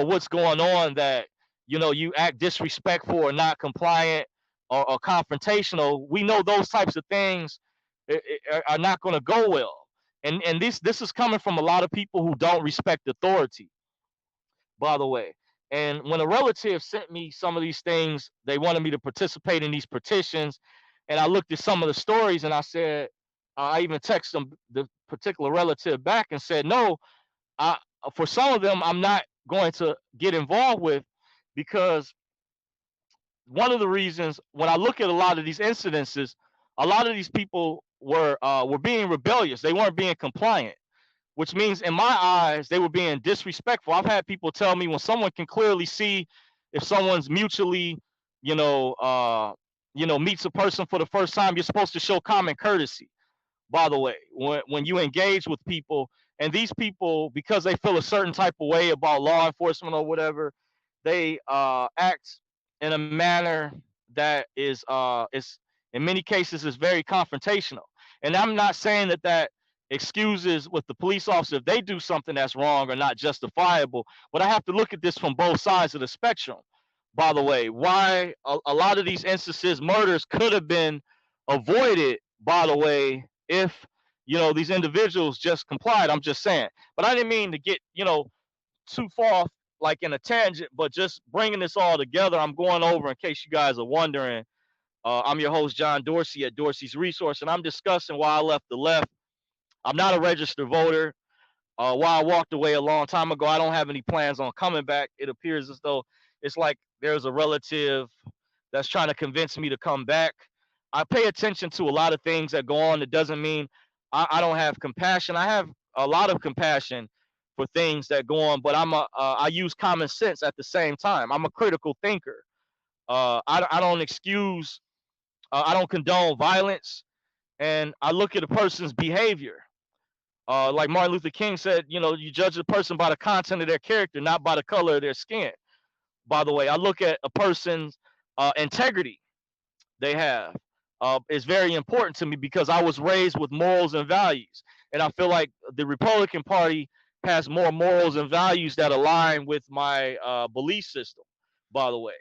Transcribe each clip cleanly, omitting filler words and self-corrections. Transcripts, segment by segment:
what's going on, that you act disrespectful or not compliant, or confrontational. We know those types of things are not going to go well. And this is coming from a lot of people who don't respect authority, by the way. And when a relative sent me some of these things, they wanted me to participate in these petitions. And I looked at some of the stories, and I said, I even texted them, the particular relative, back and said, no, I, for some of them, I'm not going to get involved with, because one of the reasons, when I look at a lot of these incidences, a lot of these people were being rebellious. They weren't being compliant, which means in my eyes they were being disrespectful. I've had people tell me, when someone can clearly see if someone's mutually, you know, uh, meets a person for the first time, you're supposed to show common courtesy. By the way, when you engage with people, and these people, because they feel a certain type of way about law enforcement or whatever, they act in a manner that is in many cases is very confrontational. And I'm not saying that excuses with the police officer if they do something that's wrong or not justifiable, but I have to look at this from both sides of the spectrum. By the way, why a lot of these instances, murders, could have been avoided, by the way, if these individuals just complied. I'm just saying, but I didn't mean to get too far off, like in a tangent, but just bringing this all together. I'm going over, in case you guys are wondering. I'm your host, John Dorsey, at Dorsey's Resource, and I'm discussing why I left the left. I'm not a registered voter. Why I walked away a long time ago. I don't have any plans on coming back. It appears as though it's like there's a relative that's trying to convince me to come back. I pay attention to a lot of things that go on. It doesn't mean I don't have compassion. I have a lot of compassion for things that go on, but I use common sense at the same time. I'm a critical thinker. I don't excuse, I don't condone violence, and I look at a person's behavior. Like Martin Luther King said, you judge a person by the content of their character, not by the color of their skin. By the way, I look at a person's integrity they have. Is very important to me, because I was raised with morals and values, and I feel like the Republican Party has more morals and values that align with my belief system. By the way,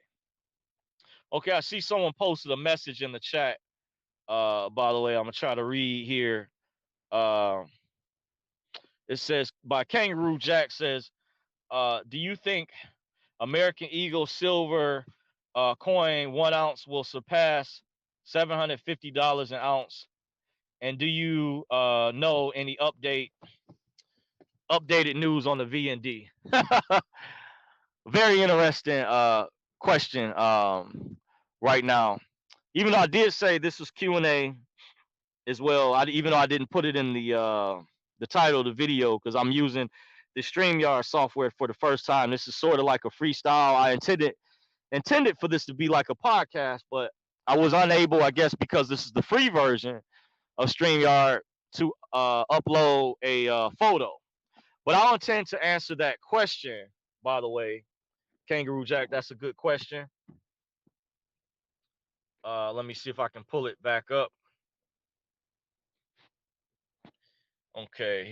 okay, I see someone posted a message in the chat. By the way, I'm gonna try to read here. Uh, it says, by Kangaroo Jack, says, do you think American Eagle silver coin 1 ounce will surpass $750 an ounce? And do you know any updated news on the VND? Very interesting question right now. Even though I did say this was Q&A as well, even though I didn't put it in the title of the video, because I'm using the StreamYard software for the first time. This is sort of like a freestyle. I intended for this to be like a podcast, but I was unable, I guess, because this is the free version of StreamYard, to upload a photo. But I'll intend to answer that question, by the way. Kangaroo Jack, that's a good question. Let me see if I can pull it back up. Okay,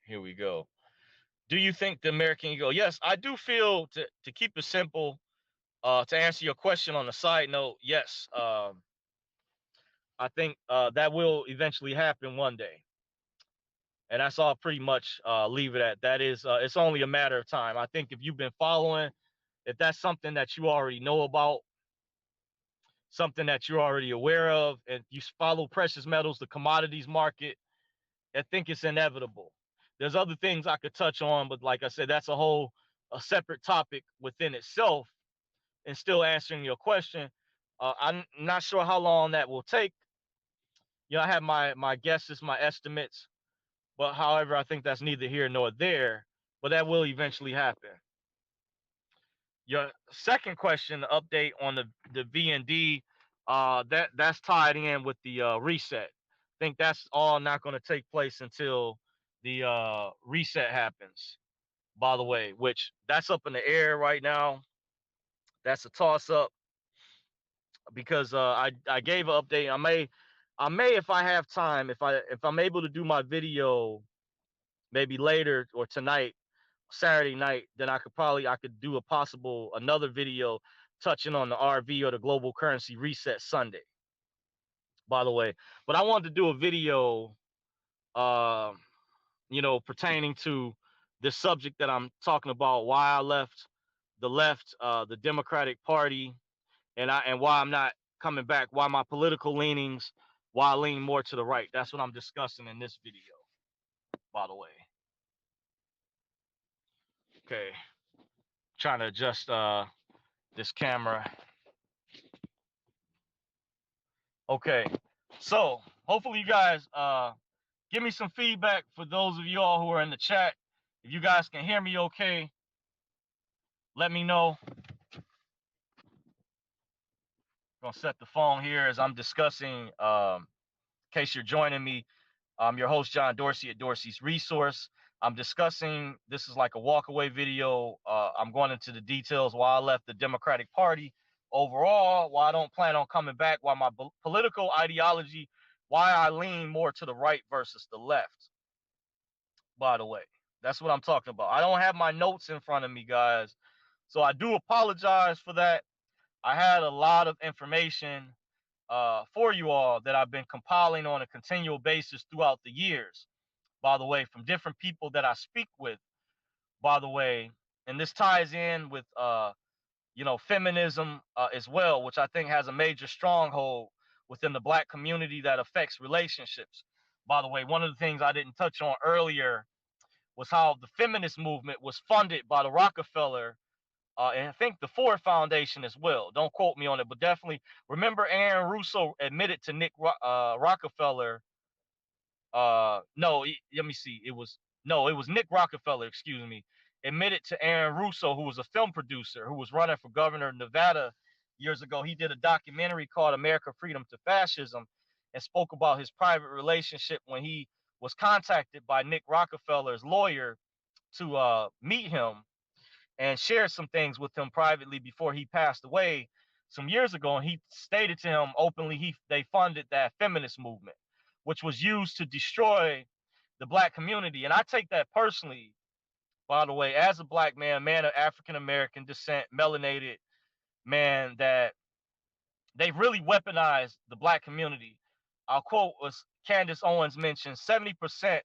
here we go. Do you think the American Eagle? Yes, I do feel, to keep it simple, to answer your question on a side note, yes, I think that will eventually happen one day. And that's all pretty much leave it at. That is, it's only a matter of time. I think if you've been following, if that's something that you already know about, something that you're already aware of, and you follow precious metals, the commodities market, I think it's inevitable. There's other things I could touch on, but like I said, that's a separate topic within itself. And still answering your question, I'm not sure how long that will take. I have my guesses, my estimates, but however, I think that's neither here nor there. But that will eventually happen. Your second question, the update on the VND, that's tied in with the reset. I think that's all not going to take place until the reset happens. By the way, which that's up in the air right now. That's a toss up, because I gave an update. I may, if I have time, if I'm able to do my video maybe later or tonight, Saturday night, then I could do a possible another video touching on the RV or the global currency reset Sunday, by the way. But I wanted to do a video, uh, pertaining to this subject that I'm talking about, why I left, the Democratic Party, and why I'm not coming back, why my political leanings, why I lean more to the right. That's what I'm discussing in this video, by the way. Okay, trying to adjust this camera. Okay, so hopefully you guys give me some feedback for those of y'all who are in the chat. If you guys can hear me okay, let me know. Gonna set the phone here as I'm discussing. In case you're joining me, I'm your host John Dorsey at Dorsey's Resource. I'm discussing. This is like a walkaway video. I'm going into the details why I left the Democratic Party overall, why I don't plan on coming back, why my political ideology, why I lean more to the right versus the left. By the way, that's what I'm talking about. I don't have my notes in front of me, guys, so I do apologize for that. I had a lot of information for you all that I've been compiling on a continual basis throughout the years, by the way, from different people that I speak with, by the way. And this ties in with, feminism as well, which I think has a major stronghold within the Black community that affects relationships. By the way, one of the things I didn't touch on earlier was how the feminist movement was funded by the Rockefeller and I think the Ford Foundation as well. Don't quote me on it, but definitely remember Aaron Russo admitted to Nick Rockefeller. No, let me see. It was Nick Rockefeller. Excuse me. Admitted to Aaron Russo, who was a film producer who was running for governor of Nevada years ago. He did a documentary called America Freedom to Fascism and spoke about his private relationship when he was contacted by Nick Rockefeller's lawyer to meet him and shared some things with him privately before he passed away some years ago. And he stated to him openly they funded that feminist movement, which was used to destroy the Black community. And I take that personally, by the way, as a Black man of African American descent, melanated man, that they've really weaponized the Black community. I'll quote was Candace Owens mentioned 70%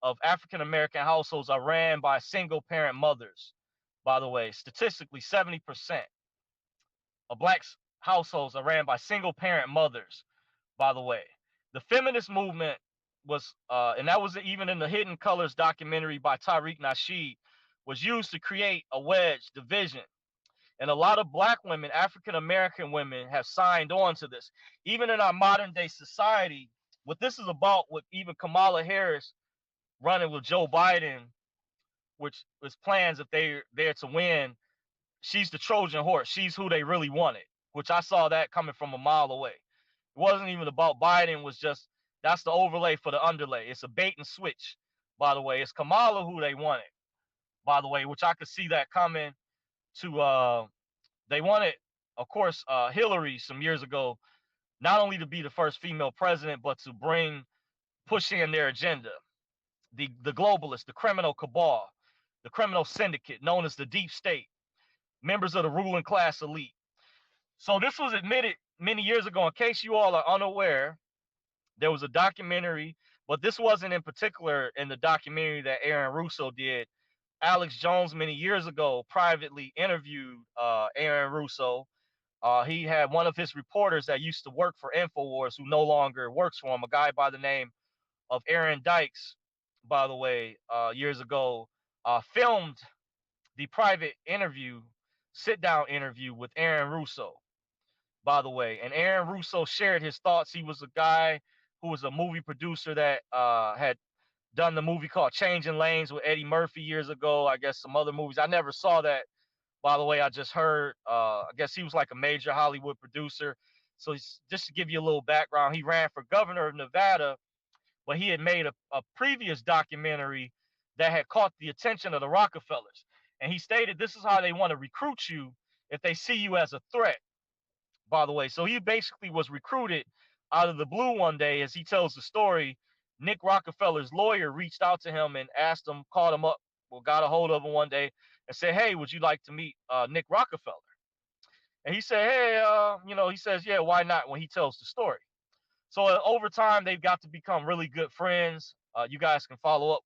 of African American households are ran by single parent mothers. By the way, statistically, 70% of Black households are ran by single parent mothers. By the way, the feminist movement was, and that was even in the Hidden Colors documentary by Tariq Nasheed, was used to create a wedge division. And a lot of Black women, African American women, have signed on to this. Even in our modern day society, what this is about, with even Kamala Harris running with Joe Biden, which is plans if they're there to win, she's the Trojan horse. She's who they really wanted, which I saw that coming from a mile away. It wasn't even about Biden, was just, that's the overlay for the underlay. It's a bait and switch, by the way. It's Kamala who they wanted, by the way, which I could see that coming to, they wanted, of course, Hillary some years ago, not only to be the first female president, but to push in their agenda. The globalists, the criminal cabal, the criminal syndicate known as the deep state, members of the ruling class elite. So this was admitted many years ago. In case you all are unaware, there was a documentary, but this wasn't in particular in the documentary that Aaron Russo did. Alex Jones many years ago privately interviewed Aaron Russo. He had one of his reporters that used to work for InfoWars who no longer works for him, a guy by the name of Aaron Dykes, by the way, years ago, filmed the private interview, sit-down interview with Aaron Russo, by the way. And Aaron Russo shared his thoughts. He was a guy who was a movie producer that had done the movie called Changing Lanes with Eddie Murphy years ago. I guess some other movies. I never saw that, by the way. I just heard, I guess he was like a major Hollywood producer. So just to give you a little background, he ran for governor of Nevada, but he had made a previous documentary that had caught the attention of the Rockefellers. And he stated this is how they want to recruit you if they see you as a threat, by the way. So he basically was recruited out of the blue one day. As he tells the story, Nick Rockefeller's lawyer reached out to him and asked him, called him up well, got a hold of him one day and said, "Hey, would you like to meet Nick Rockefeller?" And he said, "Hey, he says, yeah, why not?" When he tells the story. So over time, they've got to become really good friends. You guys can follow up.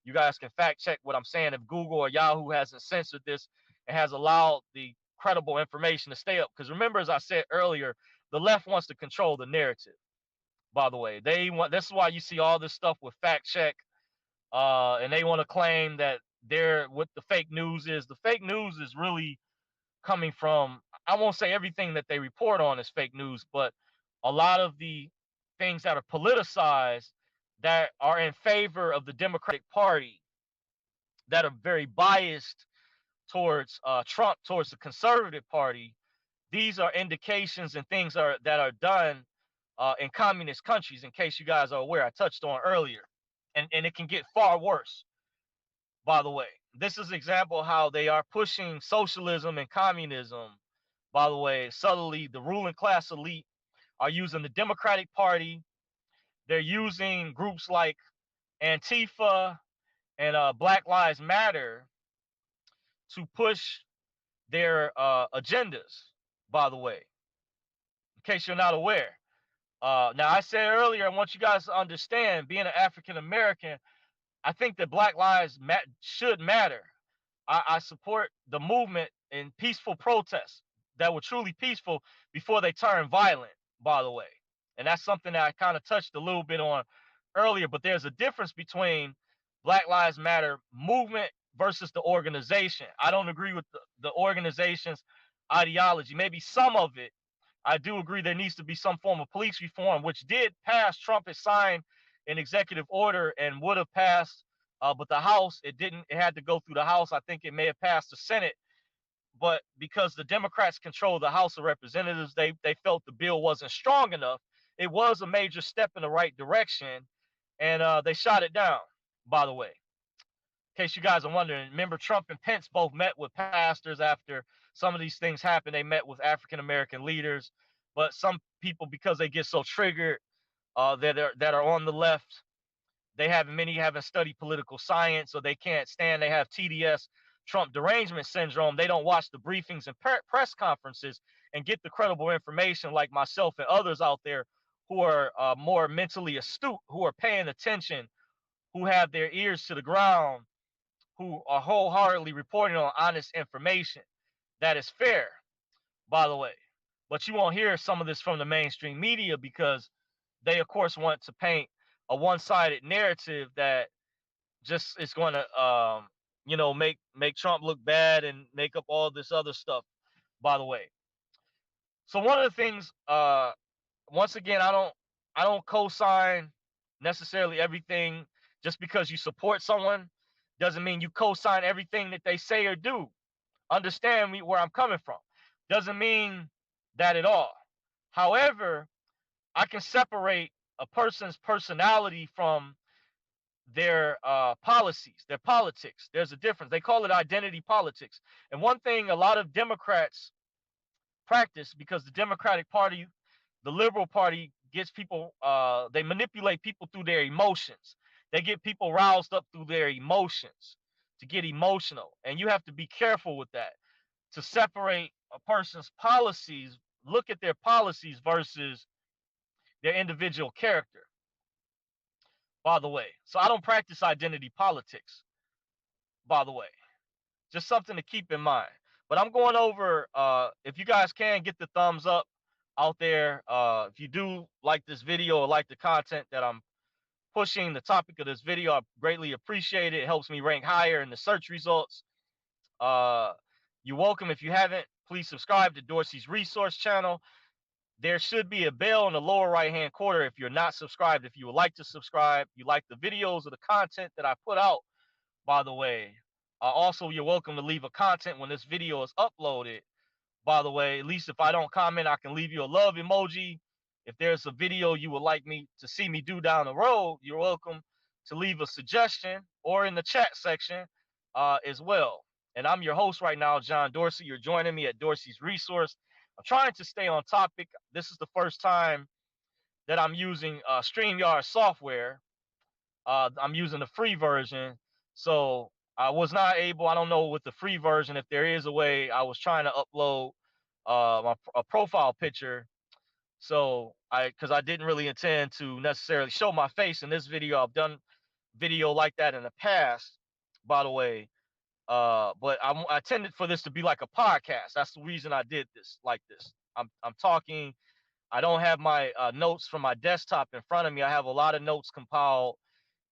You guys can fact check what I'm saying if Google or Yahoo hasn't censored this and has allowed the credible information to stay up. Because remember, as I said earlier, the left wants to control the narrative. By the way, they want. This is why you see all this stuff with fact check, and they want to claim that they're what the fake news is. The fake news is really coming from, I won't say everything that they report on is fake news, but a lot of the things that are politicized that are in favor of the Democratic Party, that are very biased towards Trump, towards the Conservative Party. These are indications and things that are done in communist countries. In case you guys are aware, I touched on earlier, and it can get far worse. By the way, this is an example of how they are pushing socialism and communism. By the way, subtly, the ruling class elite are using the Democratic Party. They're using groups like Antifa and Black Lives Matter to push their agendas. By the way, in case you're not aware. Now, I said earlier, I want you guys to understand, being an African American, I think that Black Lives should matter. I support the movement in peaceful protests that were truly peaceful before they turn violent, by the way. And that's something that I kind of touched a little bit on earlier, but there's a difference between Black Lives Matter movement versus the organization. I don't agree with the organization's ideology. Maybe some of it. I do agree there needs to be some form of police reform, which did pass. Trump has signed an executive order and would have passed, but the House, it didn't. It had to go through the House. I think it may have passed the Senate, but because the Democrats control the House of Representatives, they felt the bill wasn't strong enough. It was a major step in the right direction, and they shot it down. By the way, in case you guys are wondering, remember Trump and Pence both met with pastors after some of these things happened. They met with African American leaders, but some people, because they get so triggered, that are on the left, many haven't studied political science, so they can't stand. They have TDS, Trump derangement syndrome. They don't watch the briefings and press conferences and get the credible information, like myself and others out there who are more mentally astute, who are paying attention, who have their ears to the ground, who are wholeheartedly reporting on honest information that is fair, by the way. But you won't hear some of this from the mainstream media because they, of course, want to paint a one-sided narrative that just is going to, make Trump look bad and make up all this other stuff, by the way. So one of the things, once again, I don't co-sign necessarily everything. Just because you support someone doesn't mean you co-sign everything that they say or do. Understand me where I'm coming from. Doesn't mean that at all. However, I can separate a person's personality from their policies, their politics. There's a difference. They call it identity politics. And one thing a lot of Democrats practice, because the Democratic Party, the Liberal Party, gets people, they manipulate people through their emotions. They get people roused up through their emotions to get emotional. And you have to be careful with that to separate a person's policies, look at their policies versus their individual character, by the way. So I don't practice identity politics, by the way. Just something to keep in mind. But I'm going over, if you guys can get the thumbs up out there. If you do like this video or like the content that I'm pushing, the topic of this video, I greatly appreciate it. It helps me rank higher in the search results. You're welcome. If you haven't, please subscribe to Dorsey's Resource channel. There should be a bell in the lower right-hand corner if you're not subscribed. If you would like to subscribe, you like the videos or the content that I put out, by the way. Also, you're welcome to leave a comment when this video is uploaded, by the way. At least if I don't comment, I can leave you a love emoji. If there's a video you would like me to see me do down the road, you're welcome to leave a suggestion or in the chat section as well. And I'm your host right now, John Dorsey. You're joining me at Dorsey's Resource. I'm trying to stay on topic. This is the first time that I'm using StreamYard software. I'm using the free version. So I was not able. I don't know with the free version if there is a way. I was trying to upload a profile picture, so because I didn't really intend to necessarily show my face in this video. I've done video like that in the past, by the way. But I tended for this to be like a podcast. That's the reason I did this like this. I'm talking. I don't have my notes from my desktop in front of me. I have a lot of notes compiled,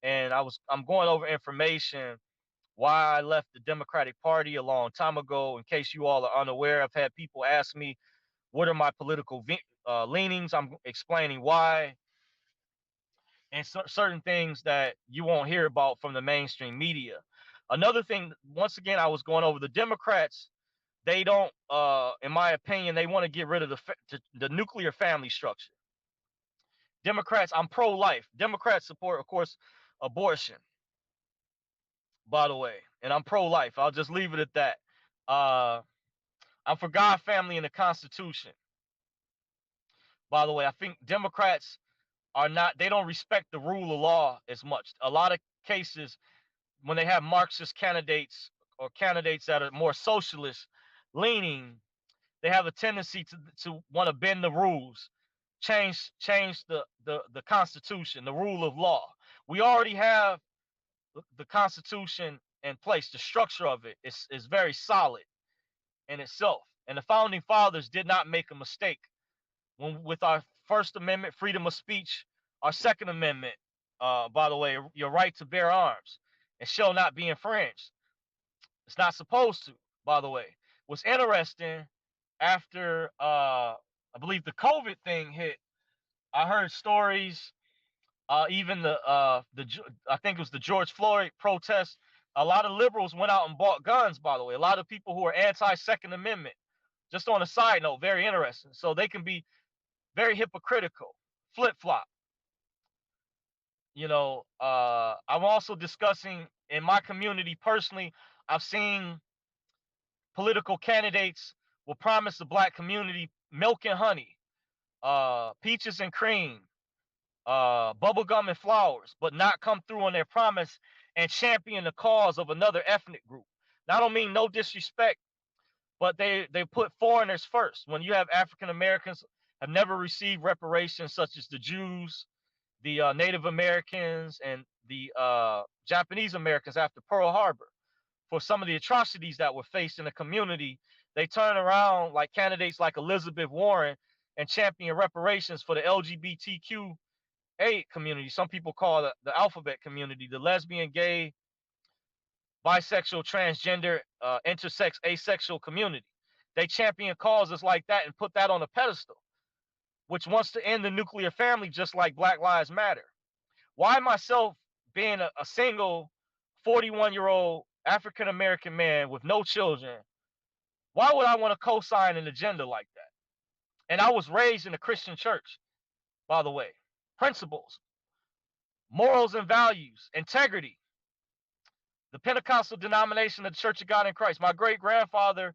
and I'm going over information why I left the Democratic Party a long time ago. In case you all are unaware, I've had people ask me what are my political leanings. I'm explaining why, and certain things that you won't hear about from the mainstream media. Another thing, once again, I was going over the Democrats. They don't, in my opinion, they want to get rid of the nuclear family structure. Democrats, I'm pro-life. Democrats support, of course, abortion, by the way, and I'm pro-life. I'll just leave it at that. I'm for God, family, and the Constitution. By the way, I think Democrats are not. They don't respect the rule of law as much. A lot of cases, when they have Marxist candidates or candidates that are more socialist leaning, they have a tendency to want to bend the rules, change the Constitution, the rule of law. We already have the Constitution in place. The structure of it is very solid in itself. And the founding fathers did not make a mistake when with our First Amendment, freedom of speech, our Second Amendment, by the way, your right to bear arms, and shall not be infringed. It's not supposed to, by the way. What's interesting, after I believe the COVID thing hit, I heard stories. Even I think it was the George Floyd protest. A lot of liberals went out and bought guns. By the way, a lot of people who are anti-Second Amendment. Just on a side note, very interesting. So they can be very hypocritical, flip flop. I'm also discussing in my community personally. I've seen political candidates will promise the black community milk and honey, peaches and cream, bubblegum and flowers, but not come through on their promise and champion the cause of another ethnic group. Now, I don't mean no disrespect, but they put foreigners first. When you have African Americans have never received reparations, such as the Jews, the Native Americans, and the Japanese Americans after Pearl Harbor, for some of the atrocities that were faced in the community, they turn around like candidates like Elizabeth Warren and champion reparations for the LGBTQ community. Some people call it the alphabet community, the lesbian, gay, bisexual, transgender, intersex, asexual community. They champion causes like that and put that on a pedestal, which wants to end the nuclear family just like Black Lives Matter. Why myself, being a single 41-year-old African American man with no children, why would I want to co-sign an agenda like that? And I was raised in a Christian church, by the way. Principles, morals and values, integrity. The Pentecostal denomination of the Church of God in Christ. My great-grandfather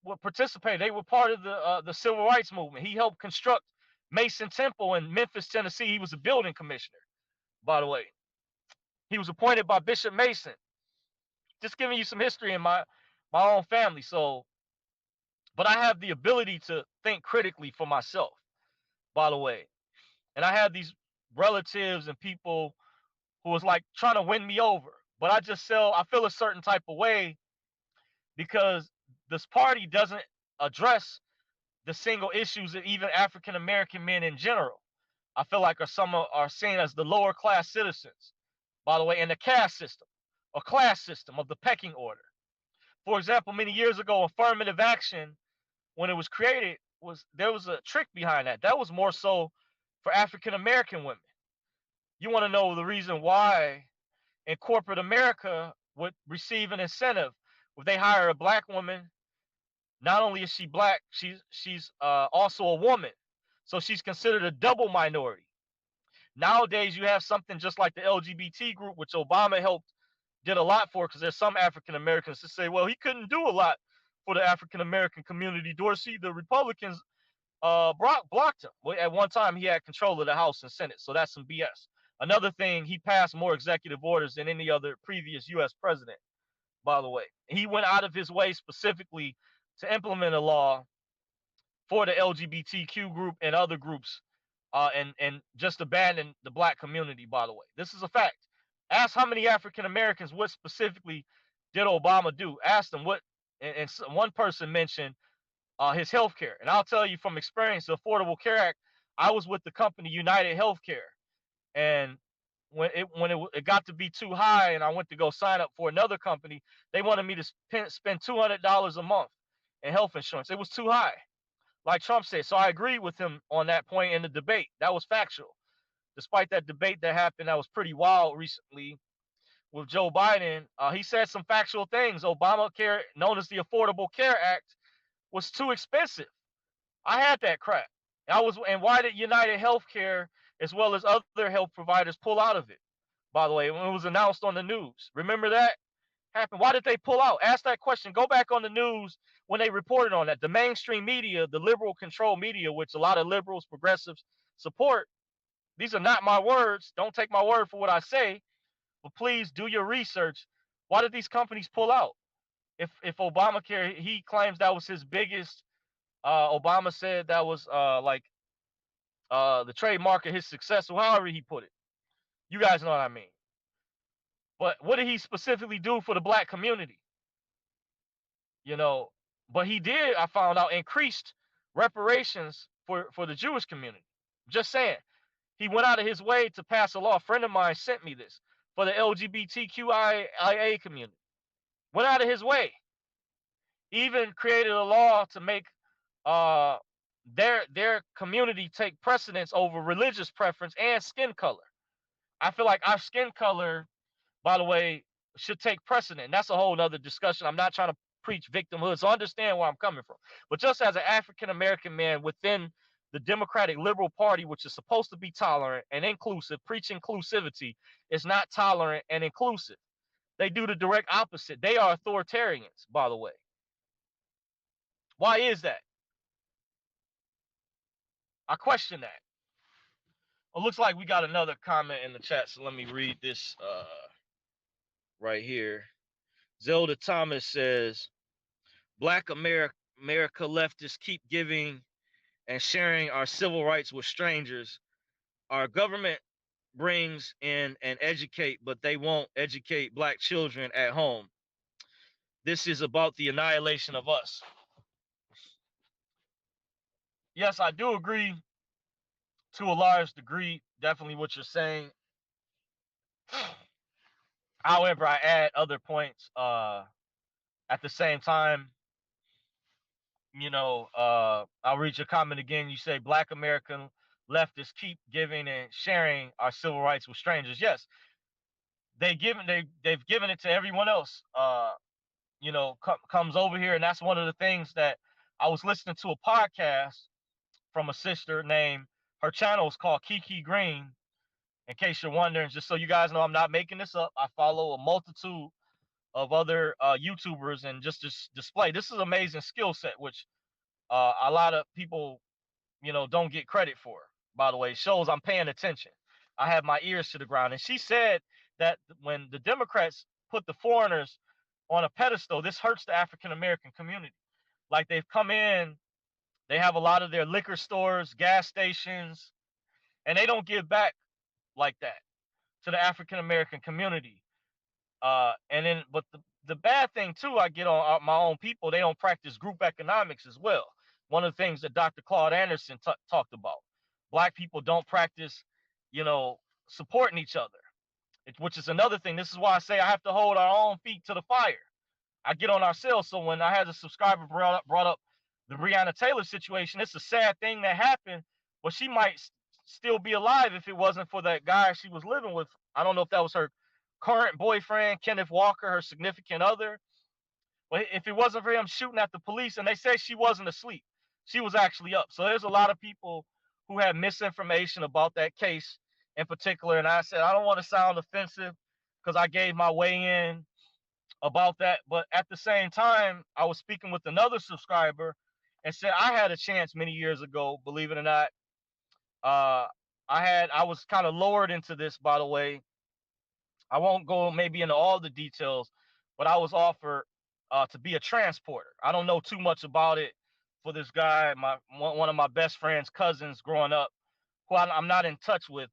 would participate. They were part of the civil rights movement. He helped construct Mason Temple in Memphis, Tennessee. He was a building commissioner, by the way. He was appointed by Bishop Mason. Just giving you some history in my own family. So, but I have the ability to think critically for myself, by the way. And I have these relatives and people who was like trying to win me over. But I feel a certain type of way because this party doesn't address the single issues that even African American men in general, I feel like are seen as the lower class citizens, by the way, in the caste system or class system of the pecking order. For example, many years ago, affirmative action, when it was created, there was a trick behind that. That was more so for African American women. You want to know the reason why in corporate America would receive an incentive if they hire a black woman. Not only is she black, she's also a woman, so she's considered a double minority. Nowadays, you have something just like the LGBT group, which Obama did a lot for, because there's some African Americans that say, well, he couldn't do a lot for the African American community. Dorsey, the Republicans blocked him. Well, at one time, he had control of the House and Senate, so that's some BS. Another thing, he passed more executive orders than any other previous U.S. president. by the way. He went out of his way specifically to implement a law for the LGBTQ group and other groups, and just abandon the black community, by the way. This is a fact. Ask how many African Americans, what specifically did Obama do? Ask them what, and one person mentioned his health care. And I'll tell you from experience, the Affordable Care Act, I was with the company United Healthcare. And when it got to be too high and I went to go sign up for another company, they wanted me to spend $200 a month in health insurance. It was too high, like Trump said. So I agreed with him on that point in the debate. That was factual. Despite that debate that happened, that was pretty wild recently with Joe Biden, he said some factual things. Obamacare, known as the Affordable Care Act, was too expensive. I had that crap. And why did United Healthcare as well as other health providers pull out of it? By the way, when it was announced on the news, remember that happened? Why did they pull out? Ask that question. Go back on the news when they reported on that. The mainstream media, the liberal control media, which a lot of liberals, progressives support. These are not my words. Don't take my word for what I say, but please do your research. Why did these companies pull out? If Obamacare, he claims that was his biggest. Obama said that was like the trademark of his success, or however he put it. You guys know what I mean. But what did he specifically do for the black community? You know, but he did, I found out, increased reparations for the Jewish community. Just saying. He went out of his way to pass a law. A friend of mine sent me this for the LGBTQIA community. Went out of his way. Even created a law to make uh, their community take precedence over religious preference and skin color. I feel like our skin color, by the way, should take precedent. That's a whole nother discussion. I'm not trying to preach victimhood, so understand where I'm coming from. But just as an African American man within the Democratic Liberal Party, which is supposed to be tolerant and inclusive, preach inclusivity, is not tolerant and inclusive. They do the direct opposite. They are authoritarians, by the way. Why is that? I question that. It looks like we got another comment in the chat, so let me read this right here. Zelda Thomas says, Black America leftists keep giving and sharing our civil rights with strangers. Our government brings in and educate, but they won't educate black children at home. This is about the annihilation of us. Yes, I do agree to a large degree, definitely what you're saying. However, I add other points at the same time. You know, I'll read your comment again. You say Black American leftists keep giving and sharing our civil rights with strangers. Yes, they've given it to everyone else. You know, comes over here, and that's one of the things that I was listening to a podcast from a sister named, her channel is called Kiki Green. In case you're wondering, just so you guys know, I'm not making this up. I follow a multitude of other YouTubers and just display. This is an amazing skill set, which a lot of people, you know, don't get credit for. By the way, it shows I'm paying attention. I have my ears to the ground. And she said that when the Democrats put the foreigners on a pedestal, this hurts the African American community. Like, they've come in, they have a lot of their liquor stores, gas stations, and they don't give back like that to the African American community. And then, but the bad thing too, I get on my own people, they don't practice group economics as well. One of the things that Dr. Claude Anderson talked about. Black people don't practice, you know, supporting each other, which is another thing. This is why I say I have to hold our own feet to the fire. I get on ourselves. So when I had a subscriber brought up the Breonna Taylor situation, it's a sad thing that happened, but she might still be alive if it wasn't for that guy she was living with. I don't know if that was her current boyfriend, Kenneth Walker, her significant other. But if it wasn't for him shooting at the police, and they say she wasn't asleep, she was actually up. So there's a lot of people who have misinformation about that case in particular. And I said, I don't want to sound offensive because I gave my weigh in about that. But at the same time, I was speaking with another subscriber and said I had a chance many years ago, believe it or not. I was kind of lowered into this, by the way. I won't go maybe into all the details, but I was offered to be a transporter. I don't know too much about it for this guy, one of my best friend's cousins growing up, who I'm not in touch with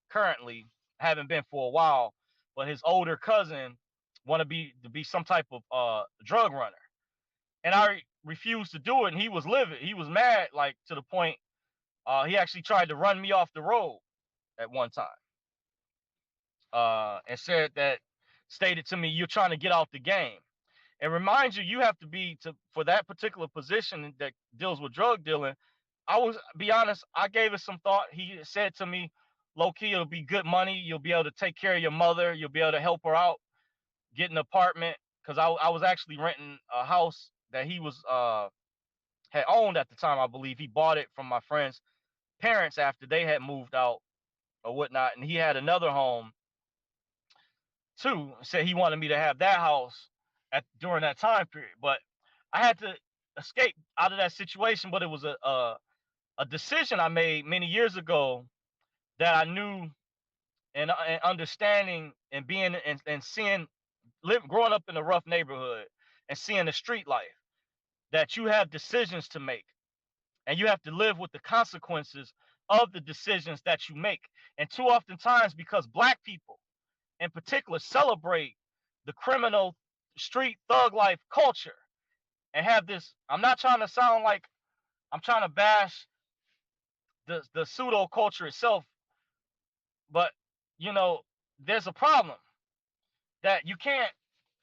currently, haven't been for a while, but his older cousin wanted to be some type of drug runner, and I refused to do it, and he was livid. He was mad, like to the point he actually tried to run me off the road at one time, and stated to me, "You're trying to get out the game." And remind you, you have to be for that particular position that deals with drug dealing. Be honest, I gave it some thought. He said to me, low key, it'll be good money. You'll be able to take care of your mother. You'll be able to help her out, get an apartment. Cause I was actually renting a house that he had owned at the time. I believe he bought it from my friend's parents after they had moved out or whatnot. And he had another home too. Said he wanted me to have that house during that time period. But I had to escape out of that situation. But it was a decision I made many years ago that I knew and understanding and being and seeing, growing up in a rough neighborhood and seeing the street life, that you have decisions to make and you have to live with the consequences of the decisions that you make. And too often times, because Black people in particular celebrate the criminal street thug life culture and have this, I'm not trying to sound like I'm trying to bash the pseudo culture itself, but there's a problem that you can't,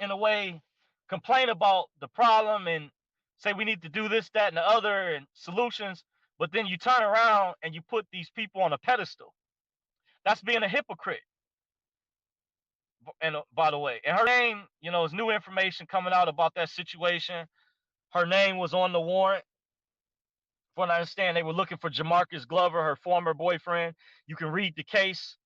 in a way, complain about the problem and say we need to do this, that, and the other and solutions, but then you turn around and you put these people on a pedestal. That's being a hypocrite. And by the way, and her name, is new information coming out about that situation. Her name was on the warrant. From what I understand, they were looking for Jamarcus Glover, her former boyfriend. You can read the case,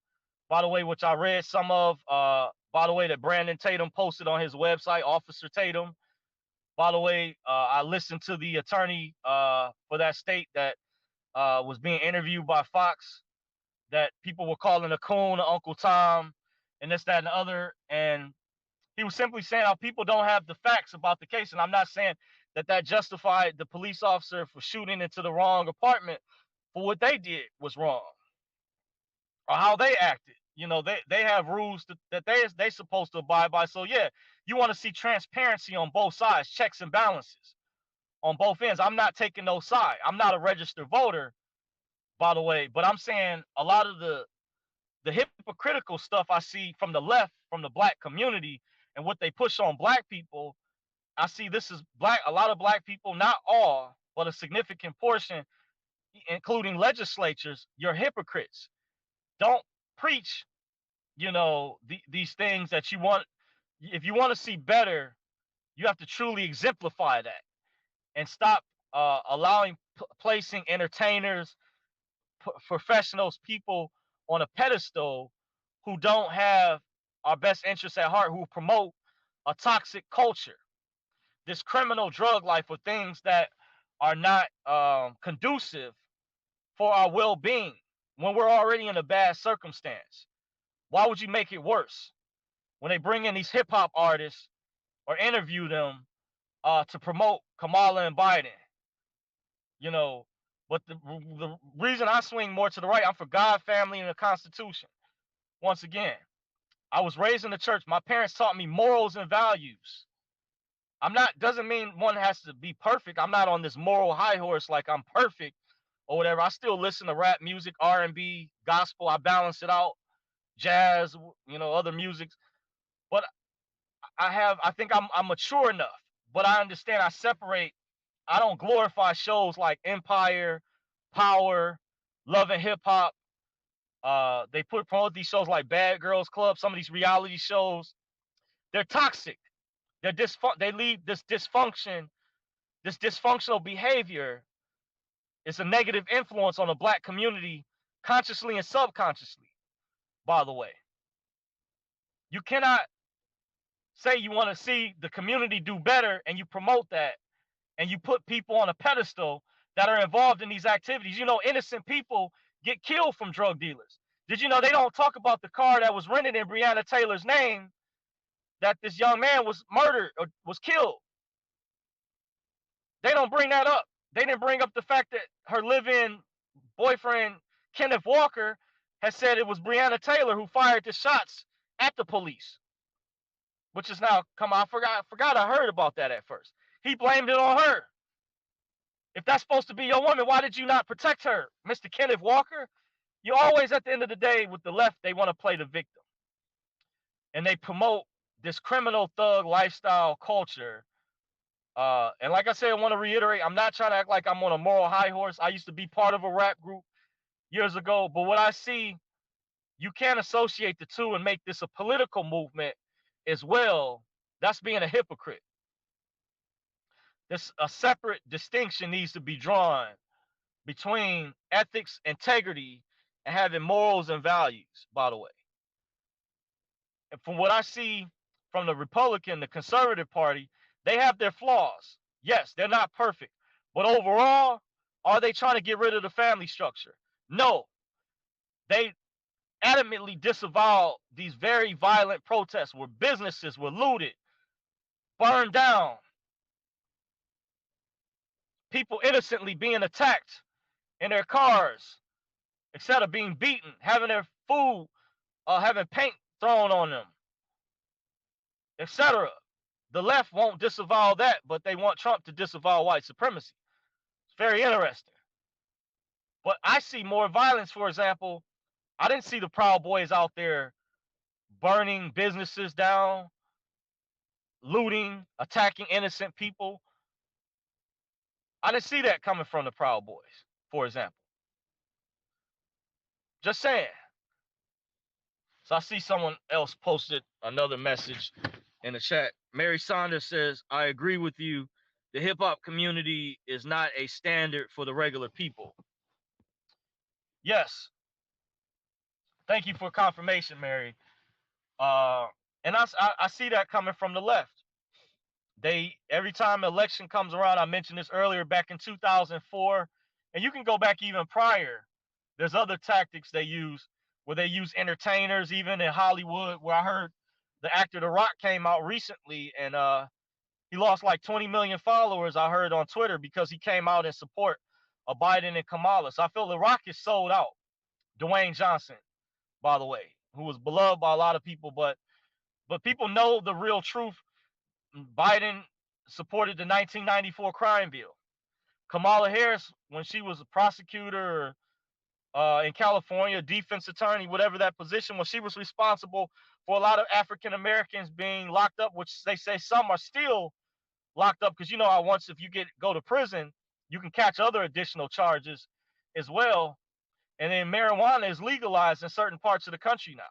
by the way, which I read some of, by the way, that Brandon Tatum posted on his website, Officer Tatum. By the way, I listened to the attorney for that state that was being interviewed by Fox, that people were calling a coon, Uncle Tom, and this, that, and the other. And he was simply saying how people don't have the facts about the case. And I'm not saying that justified the police officer for shooting into the wrong apartment, for what they did was wrong, or how they acted. They have rules that they supposed to abide by. So yeah, you want to see transparency on both sides, checks and balances on both ends. I'm not taking no side. I'm not a registered voter, by the way, but I'm saying a lot of the hypocritical stuff I see from the left, from the Black community, and what they push on Black people. I see this is a lot of Black people, not all, but a significant portion, including legislatures. You're hypocrites. Don't preach, these things that you want. If you want to see better, you have to truly exemplify that and stop placing entertainers, professionals, people on a pedestal who don't have our best interests at heart, who promote a toxic culture, this criminal drug life, or things that are not conducive for our well-being when we're already in a bad circumstance. Why would you make it worse when they bring in these hip-hop artists or interview them to promote Kamala and Biden? But the reason I swing more to the right, I'm for God, family, and the Constitution. Once again, I was raised in the church. My parents taught me morals and values. Doesn't mean one has to be perfect. I'm not on this moral high horse like I'm perfect or whatever. I still listen to rap music, R&B, gospel. I balance it out, jazz, other music. But I think I'm mature enough. But I understand, I separate. I don't glorify shows like Empire, Power, Love and Hip Hop. They promote these shows like Bad Girls Club. Some of these reality shows, they're toxic. They lead this dysfunction, this dysfunctional behavior. It's a negative influence on the Black community, consciously and subconsciously. By the way, you cannot say you want to see the community do better and you promote that, and you put people on a pedestal that are involved in these activities. Innocent people get killed from drug dealers. Did you know they don't talk about the car that was rented in Breonna Taylor's name that this young man was murdered or was killed. They don't bring that up. They didn't bring up the fact that her live-in boyfriend, Kenneth Walker, has said it was Breonna Taylor who fired the shots at the police, which is now come on. I forgot I heard about that at first. He blamed it on her. If that's supposed to be your woman, why did you not protect her, Mr. Kenneth Walker? You always, at the end of the day, with the left, they want to play the victim. And they promote this criminal thug lifestyle culture. And like I said, I want to reiterate, I'm not trying to act like I'm on a moral high horse. I used to be part of a rap group years ago. But what I see, you can't associate the two and make this a political movement as well. That's being a hypocrite. A separate distinction needs to be drawn between ethics, integrity, and having morals and values, by the way. And from what I see from the Republican, the Conservative Party, they have their flaws. Yes, they're not perfect. But overall, are they trying to get rid of the family structure? No. They adamantly disavow these very violent protests where businesses were looted, burned down, people innocently being attacked in their cars, instead of being beaten, having their food, having paint thrown on them, etc. The left won't disavow that, but they want Trump to disavow white supremacy. It's very interesting. But I see more violence. For example, I didn't see the Proud Boys out there burning businesses down, looting, attacking innocent people. I didn't see that coming from the Proud Boys, for example. Just saying. So I see someone else posted another message in the chat. Mary Saunders says, I agree with you. The hip hop community is not a standard for the regular people. Yes. Thank you for confirmation, Mary. And I see that coming from the left. They, every time election comes around, I mentioned this earlier back in 2004, and you can go back even prior. There's other tactics they use where they use entertainers, even in Hollywood, where I heard the actor The Rock came out recently and he lost like 20 million followers, I heard on Twitter, because he came out in support of Biden and Kamala. So I feel The Rock is sold out. Dwayne Johnson, by the way, who was beloved by a lot of people, but people know the real truth. Biden supported the 1994 crime bill. Kamala Harris, when she was a prosecutor in California, defense attorney, whatever that position was, she was responsible for a lot of African Americans being locked up, which they say some are still locked up, because you know how once if you go to prison, you can catch other additional charges as well. And then marijuana is legalized in certain parts of the country now.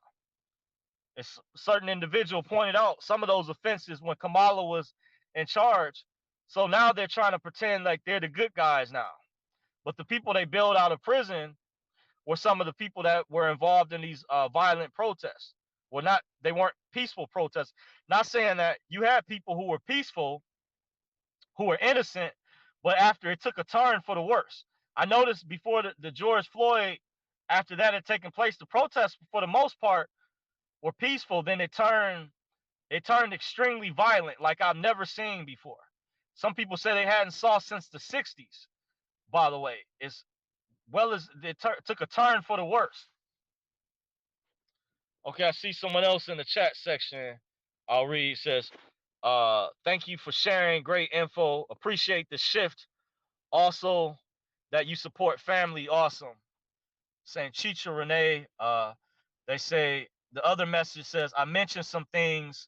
A certain individual pointed out some of those offenses when Kamala was in charge. So now they're trying to pretend like they're the good guys now. But the people they bailed out of prison were some of the people that were involved in these violent protests. Well, they weren't peaceful protests. Not saying that you had people who were peaceful, who were innocent, but after it took a turn for the worse. I noticed before the George Floyd, after that had taken place, the protests for the most part were peaceful. Then it turned extremely violent, like I've never seen before. Some people say they hadn't saw since the 60s, by the way, as well as it took a turn for the worse. Okay, I see someone else in the chat section. I'll read. It says, thank you for sharing. Great info. Appreciate the shift. Also, that you support family. Awesome. Saying Chicha Renee. They say the other message says, I mentioned some things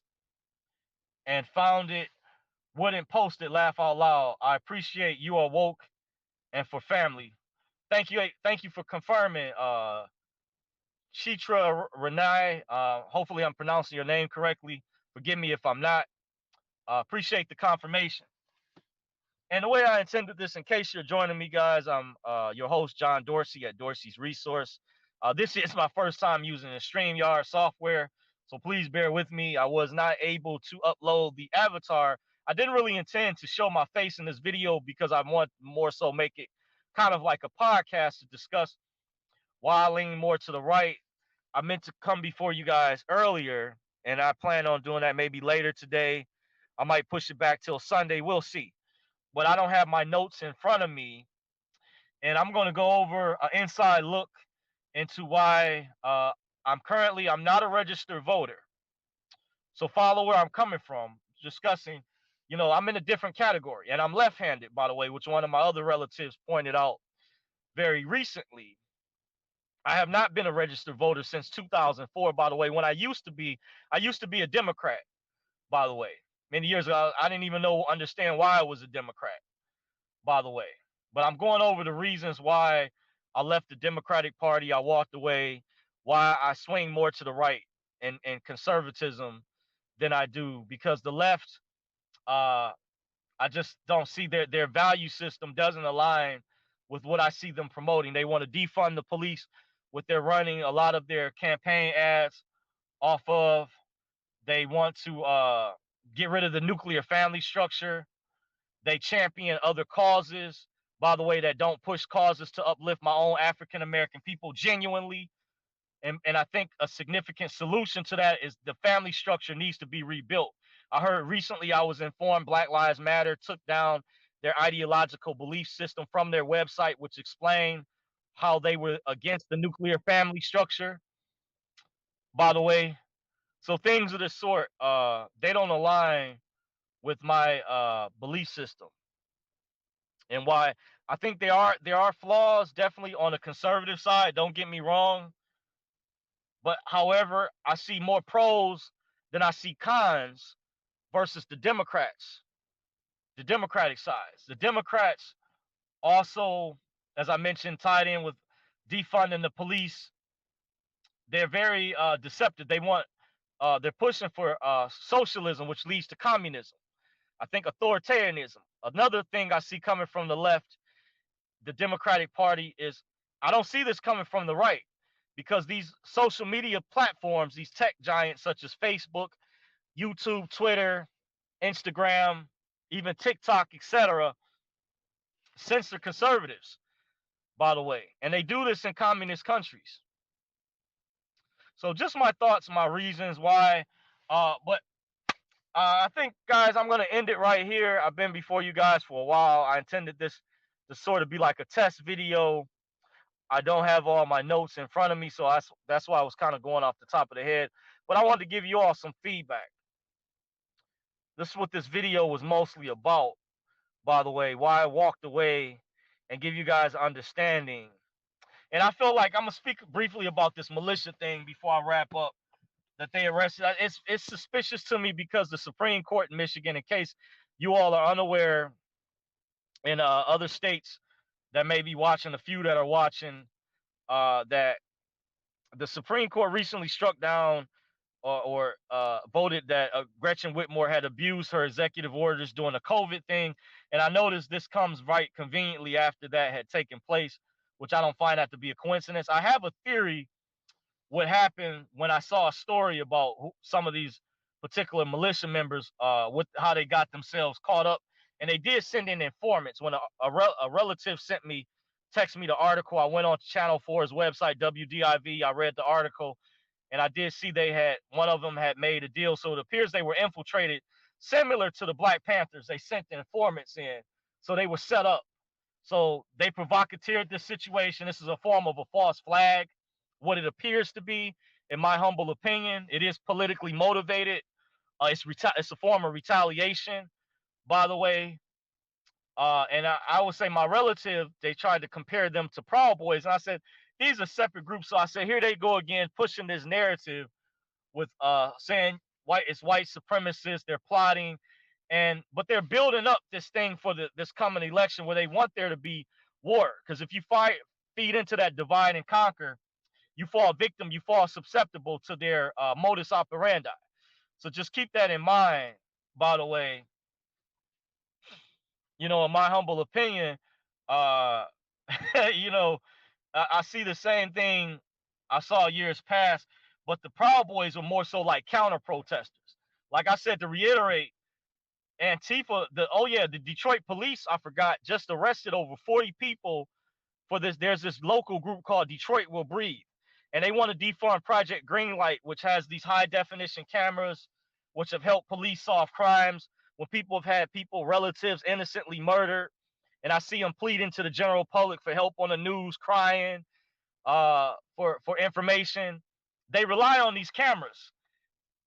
and found it, wouldn't post it, laugh out loud. I appreciate you are woke and for family. Thank you for confirming, Chitra Renai. Hopefully I'm pronouncing your name correctly. Forgive me if I'm not. Appreciate the confirmation. And the way I intended this, in case you're joining me, guys, I'm your host, John Dorsey at Dorsey's Resource. This is my first time using the StreamYard software, so please bear with me. I was not able to upload the avatar. I didn't really intend to show my face in this video because I want more so make it kind of like a podcast to discuss why I lean more to the right. I meant to come before you guys earlier and I plan on doing that maybe later today. I might push it back till Sunday. We'll see. But I don't have my notes in front of me, and I'm going to go over an inside look into why I'm not a registered voter. So follow where I'm coming from, discussing, I'm in a different category, and I'm left-handed, by the way, which one of my other relatives pointed out very recently. I have not been a registered voter since 2004, by the way, when I used to be a Democrat, by the way. Many years ago, I didn't even understand why I was a Democrat, by the way. But I'm going over the reasons why I left the Democratic Party, I walked away, why I swing more to the right and conservatism than I do, because the left, uh, I just don't see their value system doesn't align with what I see them promoting. They want to defund the police, what they're running a lot of their campaign ads off of. They want to get rid of the nuclear family structure. They champion other causes, by the way, that don't push causes to uplift my own African American people genuinely. And I think a significant solution to that is the family structure needs to be rebuilt. I heard recently, I was informed, Black Lives Matter took down their ideological belief system from their website, which explained how they were against the nuclear family structure, by the way. So things of this sort, they don't align with my belief system, and why I think there are flaws definitely on the conservative side. Don't get me wrong, but however, I see more pros than I see cons versus the Democrats, the Democratic sides. The Democrats also, as I mentioned, tied in with defunding the police. They're very deceptive. They're pushing for socialism, which leads to communism. I think authoritarianism. Another thing I see coming from the left, the Democratic Party, is I don't see this coming from the right, because these social media platforms, these tech giants such as Facebook, YouTube, Twitter, Instagram, even TikTok, etc., censor conservatives, by the way. And they do this in communist countries. So just my thoughts, my reasons why. But I think, guys, I'm going to end it right here. I've been before you guys for a while. I intended this to sort of be like a test video. I don't have all my notes in front of me, so that's why I was kind of going off the top of the head. But I wanted to give you all some feedback. This is what this video was mostly about, by the way, why I walked away, and give you guys understanding. And I feel like I'm going to speak briefly about this militia thing before I wrap up, that they arrested. It's suspicious to me because the Supreme Court in Michigan, in case you all are unaware, in other states that may be watching, a few that are watching, that the Supreme Court recently struck down or voted that Gretchen Whitmer had abused her executive orders during the COVID thing. And I noticed this comes right conveniently after that had taken place, which I don't find that to be a coincidence. I have a theory what happened when I saw a story about some of these particular militia members, with how they got themselves caught up. And they did send in informants. When a relative texted me the article, I went on to Channel 4's website, WDIV. I read the article, and I did see one of them had made a deal. So it appears they were infiltrated, similar to the Black Panthers. They sent the informants in, so they were set up. So they provocateered this situation. This is a form of a false flag, what it appears to be, in my humble opinion. It is politically motivated. It's a form of retaliation, by the way. And I would say my relative, they tried to compare them to Proud Boys. And I said, these are separate groups. So I said, here they go again, pushing this narrative with saying it's white supremacists, they're plotting. But they're building up this thing for this coming election where they want there to be war. Because if you feed into that divide and conquer, you fall victim, you fall susceptible to their modus operandi. So just keep that in mind, by the way. In my humble opinion, uh, I see the same thing I saw years past, but the Proud Boys were more so like counter protesters. Like I said, to reiterate, Antifa, the Detroit police, I forgot, just arrested over 40 people for this. There's this local group called Detroit Will Breathe. and they want to defund Project Greenlight, which has these high definition cameras, which have helped police solve crimes when people have had people, relatives, innocently murdered. And I see them pleading to the general public for help on the news, crying for information. They rely on these cameras.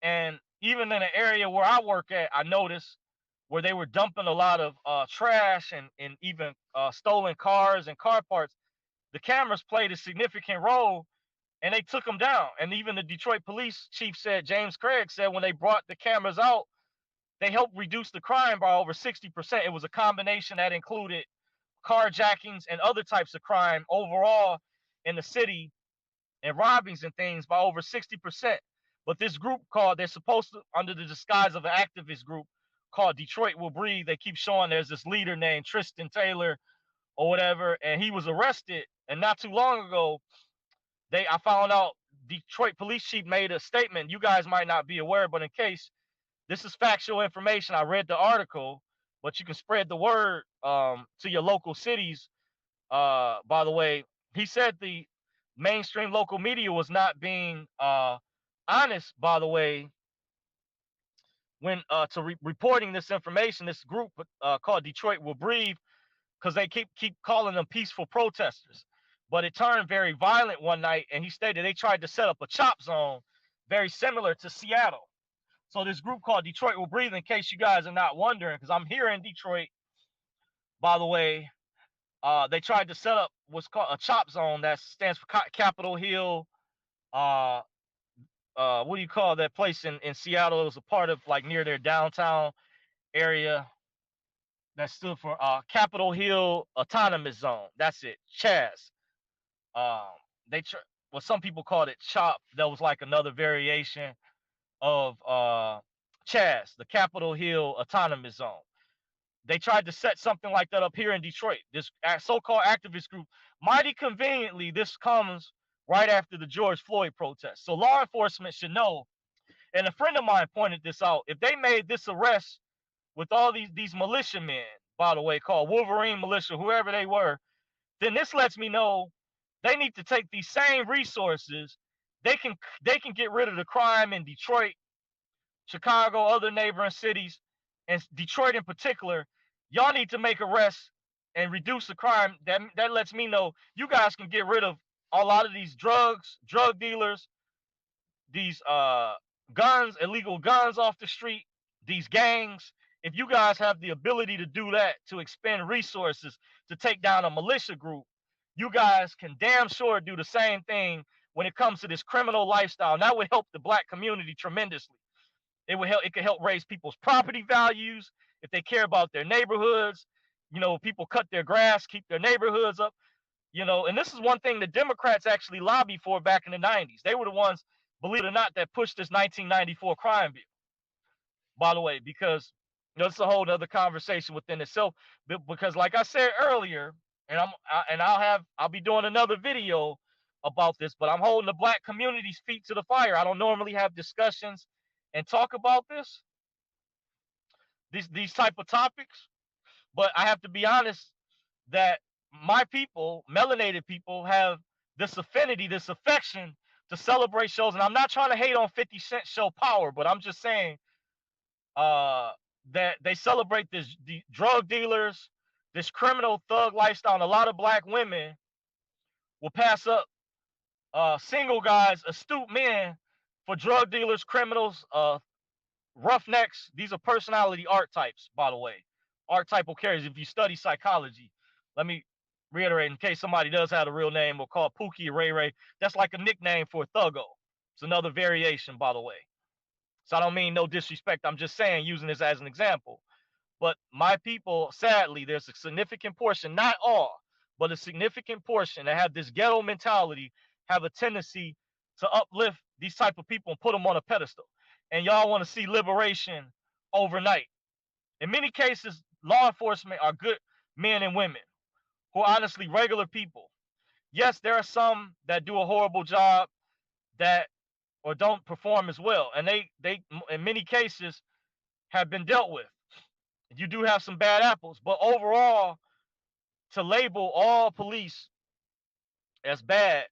And even in an area where I work at, I noticed where they were dumping a lot of trash and even stolen cars and car parts. The cameras played a significant role, and they took them down. And even the Detroit police chief said, James Craig said, when they brought the cameras out, they helped reduce the crime by over 60%. It was a combination that included carjackings and other types of crime overall in the city, and robbings and things by over 60%. But this group they're supposed to, under the disguise of an activist group called Detroit Will Breathe, they keep showing there's this leader named Tristan Taylor or whatever, and he was arrested. And not too long ago, I found out Detroit police chief made a statement. You guys might not be aware, but in case this is factual information, I read the article, but you can spread the word to your local cities. By the way, he said the mainstream local media was not being honest, by the way, when reporting this information. This group called Detroit Will Breathe, because they keep calling them peaceful protesters, but it turned very violent one night, and he stated they tried to set up a chop zone very similar to Seattle. So this group called Detroit Will Breathe, in case you guys are not wondering, because I'm here in Detroit, by the way, they tried to set up what's called a chop zone, that stands for Capitol Hill. What do you call that place in Seattle? It was a part of, like, near their downtown area, that stood for Capitol Hill Autonomous Zone. That's it, CHAZ. Well, some people called it CHOP. That was like another variation of CHAZ, the Capitol Hill Autonomous Zone. They tried to set something like that up here in Detroit. This so-called activist group, mighty conveniently, this comes right after the George Floyd protest. So law enforcement should know, and a friend of mine pointed this out, if they made this arrest with all these militiamen, by the way, called Wolverine Militia, whoever they were, then this lets me know they need to take these same resources. They can get rid of the crime in Detroit, Chicago, other neighboring cities, and Detroit in particular. Y'all need to make arrests and reduce the crime. That lets me know you guys can get rid of a lot of these drug dealers, these guns, illegal guns off the street, these gangs. If you guys have the ability to do that, to expend resources to take down a militia group, you guys can damn sure do the same thing when it comes to this criminal lifestyle. And that would help the black community tremendously. It could help raise people's property values if they care about their neighborhoods. You know, people cut their grass, keep their neighborhoods up. You know, and this is one thing the Democrats actually lobbied for back in the 90s. They were the ones, believe it or not, that pushed this 1994 crime bill, by the way, because, you know, it's a whole other conversation within itself. Because, like I said earlier, and I'll be doing another video about this, but I'm holding the black community's feet to the fire. I don't normally have discussions and talk about these type of topics, but I have to be honest that my people, melanated people, have this affinity, this affection to celebrate shows. And I'm not trying to hate on 50 Cent show Power, but I'm just saying that they celebrate the drug dealers, this criminal thug lifestyle. And a lot of black women will pass up single guys, astute men, for drug dealers, criminals, roughnecks. These are personality archetypes, by the way. Archetypal characters. If you study psychology, let me reiterate in case somebody does have a real name, we'll call Pookie or Ray Ray. That's like a nickname for Thuggo. It's another variation, by the way. So I don't mean no disrespect. I'm just saying, using this as an example. But my people, sadly, there's a significant portion, not all, but a significant portion that have this ghetto mentality, have a tendency to uplift these type of people and put them on a pedestal. And y'all want to see liberation overnight. In many cases, law enforcement are good men and women who are honestly regular people. Yes, there are some that do a horrible job or don't perform as well, and they in many cases have been dealt with. You do have some bad apples, but overall, to label all police as bad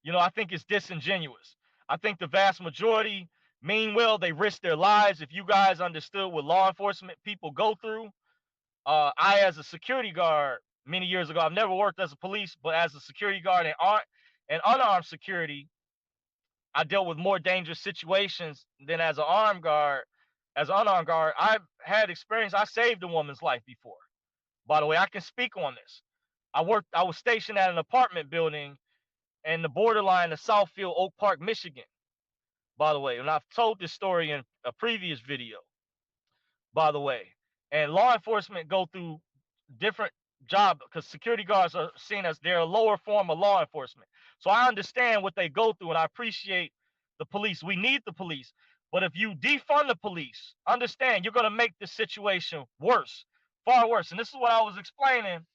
I think it's disingenuous. I think the vast majority mean well. They risk their lives. If you guys understood what law enforcement people go through, I, as a security guard many years ago, I've never worked as a police, but as a security guard and unarmed security, I dealt with more dangerous situations than as an armed guard. As an unarmed guard, I've had experience. I saved a woman's life before. By the way, I can speak on this. I was stationed at an apartment building in the borderline of Southfield, Oak Park, Michigan, by the way. And I've told this story in a previous video, by the way. And law enforcement go through different job because security guards are seen as they're a lower form of law enforcement. So I understand what they go through and I appreciate the police. We need the police. But if you defund the police, understand you're going to make this situation worse, far worse. And this is what I was explaining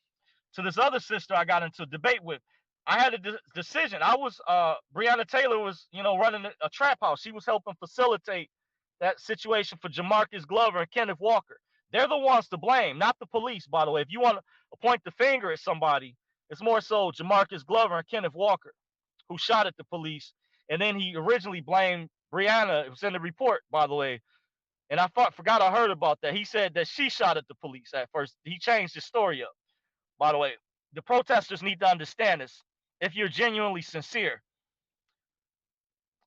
to this other sister I got into a debate with. I had a decision. Breonna Taylor was, running a trap house. She was helping facilitate that situation for Jamarcus Glover and Kenneth Walker. They're the ones to blame, not the police, by the way. If you want to point the finger at somebody, it's more so Jamarcus Glover and Kenneth Walker, who shot at the police. And then he originally blamed Breonna. It was in the report, by the way. And I forgot I heard about that. He said that she shot at the police at first. He changed his story up, by the way. The protesters need to understand this if you're genuinely sincere,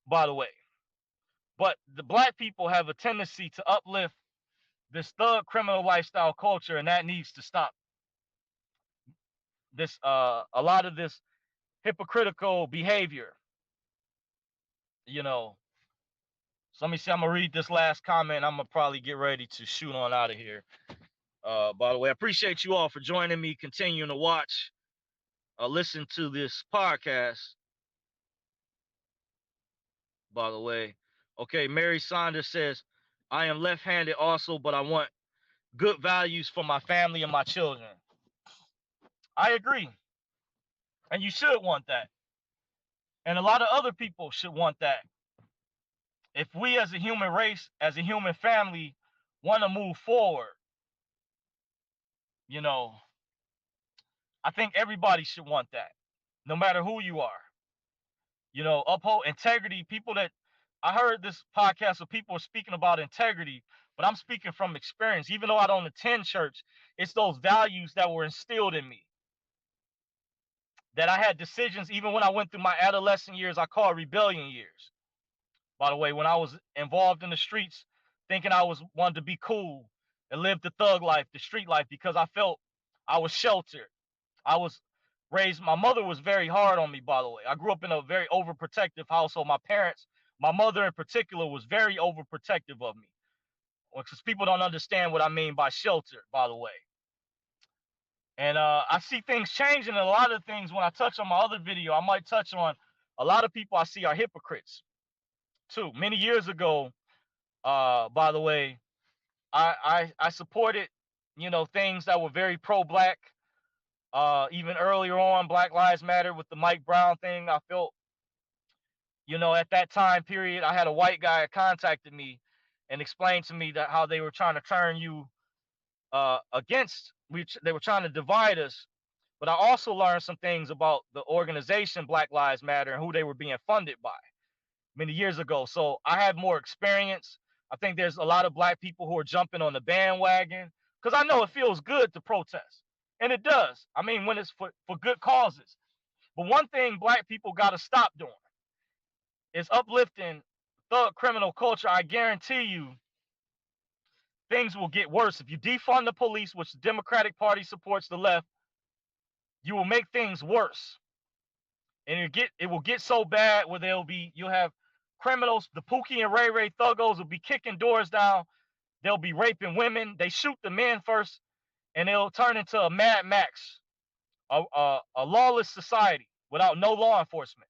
by the way. But the black people have a tendency to uplift this thug criminal lifestyle culture, and that needs to stop. A lot of this hypocritical behavior, So let me see. I'm gonna read this last comment. I'm gonna probably get ready to shoot on out of here. By the way, I appreciate you all for joining me, continuing to watch, listen to this podcast. By the way, okay, Mary Saunders says, I am left-handed also, but I want good values for my family and my children. I agree. And you should want that. And a lot of other people should want that. If we as a human race, as a human family, want to move forward, I think everybody should want that, no matter who you are. Uphold integrity. I heard this podcast where people are speaking about integrity, but I'm speaking from experience. Even though I don't attend church, it's those values that were instilled in me. That I had decisions, even when I went through my adolescent years, I call rebellion years. By the way, when I was involved in the streets, thinking I wanted to be cool and live the thug life, the street life, because I felt I was sheltered. I was raised, my mother was very hard on me, by the way. I grew up in a very overprotective household. My mother in particular, was very overprotective of me. Because people don't understand what I mean by shelter, by the way. And I see things changing. And a lot of things, when I touch on my other video, I might touch on a lot of people I see are hypocrites too. Many years ago, by the way, I supported, things that were very pro-black. Even earlier on, Black Lives Matter with the Mike Brown thing, I felt, at that time period, I had a white guy contacted me and explained to me that how they were trying to turn you they were trying to divide us. But I also learned some things about the organization Black Lives Matter and who they were being funded by many years ago. So I have more experience. I think there's a lot of black people who are jumping on the bandwagon because I know it feels good to protest. And it does. I mean, when it's for good causes. But one thing black people got to stop doing is uplifting thug criminal culture. I guarantee you things will get worse. If you defund the police, which the Democratic Party supports the left, you will make things worse. And it will get so bad where you'll have criminals, the Pookie and Ray Ray thuggos will be kicking doors down. They'll be raping women. They shoot the men first, and it'll turn into a Mad Max, a lawless society without no law enforcement.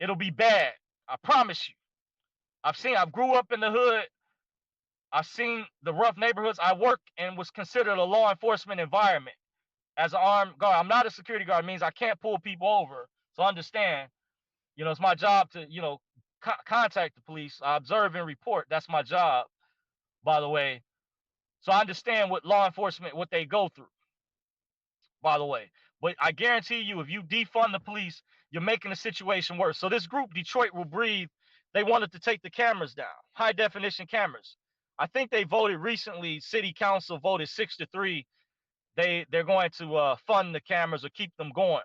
It'll be bad. I promise you. I grew up in the hood. I've seen the rough neighborhoods. I worked and was considered a law enforcement environment as an armed guard. I'm not a security guard. It means I can't pull people over. So understand, it's my job to, contact the police. I observe and report. That's my job, by the way. So I understand what law enforcement, what they go through. by the way. But I guarantee you, if you defund the police, you're making the situation worse. So this group, Detroit Will Breathe, they wanted to take the cameras down, high definition cameras. I think they voted recently. City council voted 6-3. They're going to fund the cameras or keep them going.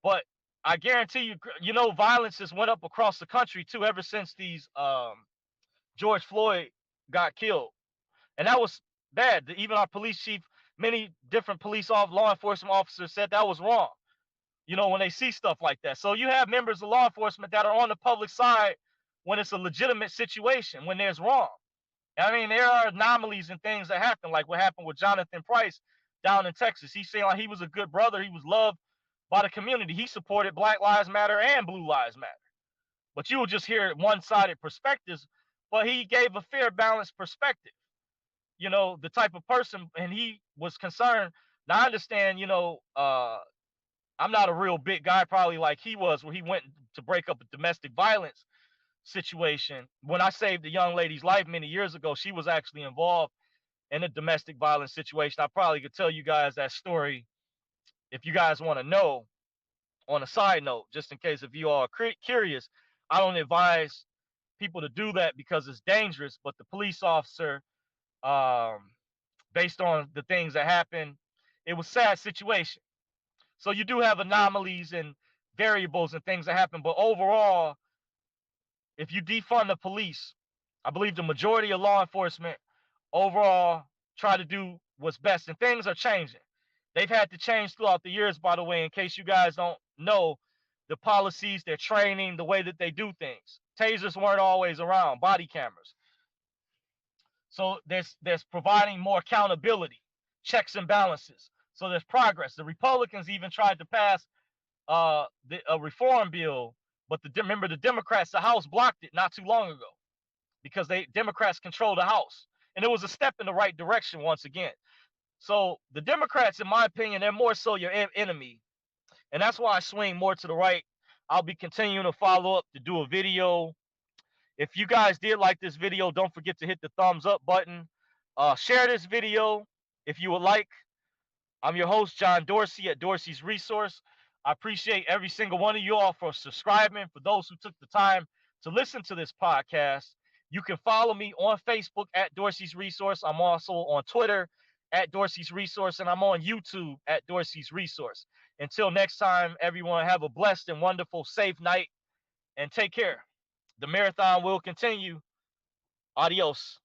But I guarantee you, violence has went up across the country too ever since these George Floyd got killed, and that was bad. Even our police chief, many different law enforcement officers said that was wrong. When they see stuff like that. So you have members of law enforcement that are on the public side when it's a legitimate situation, when there's wrong. I mean, there are anomalies and things that happen, like what happened with Jonathan Price down in Texas. He seemed like he was a good brother. He was loved by the community. He supported Black Lives Matter and Blue Lives Matter. But you will just hear one-sided perspectives, but he gave a fair, balanced perspective. The type of person, and he was concerned. Now I understand, I'm not a real big guy, probably like he was, where he went to break up a domestic violence situation. When I saved a young lady's life many years ago, she was actually involved in a domestic violence situation. I probably could tell you guys that story if you guys want to know. On a side note, just in case if you are curious, I don't advise people to do that because it's dangerous. But the police officer, based on the things that happened, it was a sad situation. So you do have anomalies and variables and things that happen. But overall, if you defund the police, I believe the majority of law enforcement overall try to do what's best. And things are changing. They've had to change throughout the years, by the way, in case you guys don't know the policies, their training, the way that they do things. Tasers weren't always around, body cameras. So there's providing more accountability, checks and balances. So there's progress. The Republicans even tried to pass a reform bill, but remember the Democrats, the House blocked it not too long ago because Democrats control the House, and it was a step in the right direction once again. So the Democrats, in my opinion, they're more so your enemy, and that's why I swing more to the right. I'll be continuing to follow up to do a video. If you guys did like this video, don't forget to hit the thumbs up button. Share this video if you would like. I'm your host, John Dorsey at Dorsey's Resource. I appreciate every single one of you all for subscribing. For those who took the time to listen to this podcast, you can follow me on Facebook at Dorsey's Resource. I'm also on Twitter at Dorsey's Resource, and I'm on YouTube at Dorsey's Resource. Until next time, everyone, have a blessed and wonderful, safe night, and take care. The marathon will continue. Adios.